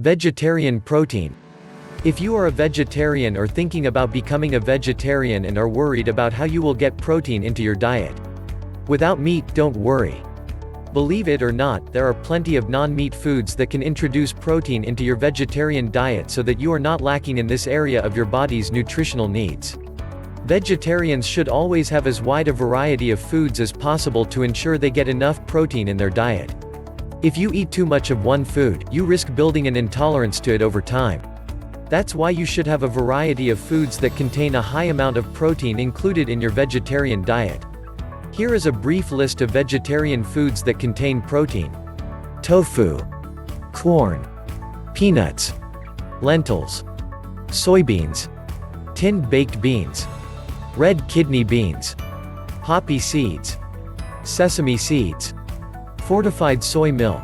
Vegetarian protein. If you are a vegetarian or thinking about becoming a vegetarian and are worried about how you will get protein into your diet without meat, don't worry. Believe it or not, there are plenty of non-meat foods that can introduce protein into your vegetarian diet so that you are not lacking in this area of your body's nutritional needs. Vegetarians should always have as wide a variety of foods as possible to ensure they get enough protein in their diet. If you eat too much of one food, you risk building an intolerance to it over time. That's why you should have a variety of foods that contain a high amount of protein included in your vegetarian diet. Here is a brief list of vegetarian foods that contain protein. Tofu, corn, peanuts, lentils, soybeans, tinned baked beans, red kidney beans, poppy seeds, sesame seeds, fortified soy milk,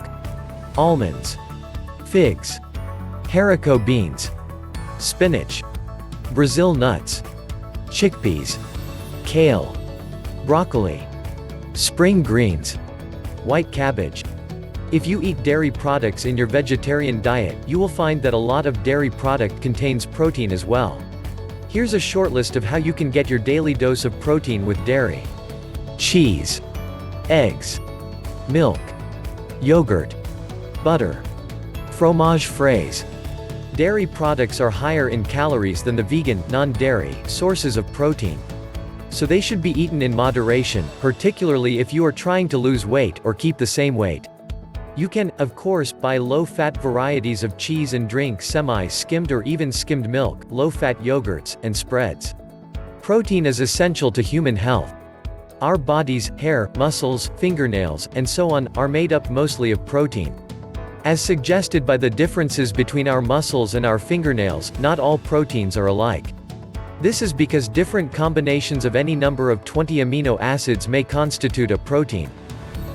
almonds, figs, haricot beans, spinach, Brazil nuts, chickpeas, kale, broccoli, spring greens, white cabbage. If you eat dairy products in your vegetarian diet, you will find that a lot of dairy product contains protein as well. Here's a short list of how you can get your daily dose of protein with dairy. Cheese, eggs, milk, yogurt, butter, fromage frais. Dairy products are higher in calories than the vegan, non-dairy sources of protein. So they should be eaten in moderation, particularly if you are trying to lose weight or keep the same weight. You can, of course, buy low-fat varieties of cheese and drink semi-skimmed or even skimmed milk, low-fat yogurts, and spreads. Protein is essential to human health. Our bodies, hair, muscles, fingernails, and so on, are made up mostly of protein. As suggested by the differences between our muscles and our fingernails, not all proteins are alike. This is because different combinations of any number of 20 amino acids may constitute a protein.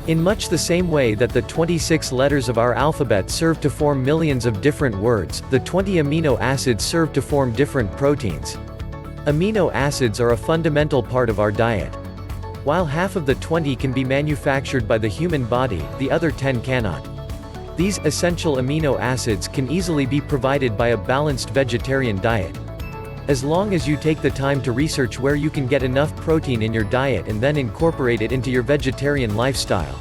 In much the same way that the 26 letters of our alphabet serve to form millions of different words, the 20 amino acids serve to form different proteins. Amino acids are a fundamental part of our diet. While half of the 20 can be manufactured by the human body, the other 10 cannot. These essential amino acids can easily be provided by a balanced vegetarian diet. As long as you take the time to research where you can get enough protein in your diet and then incorporate it into your vegetarian lifestyle.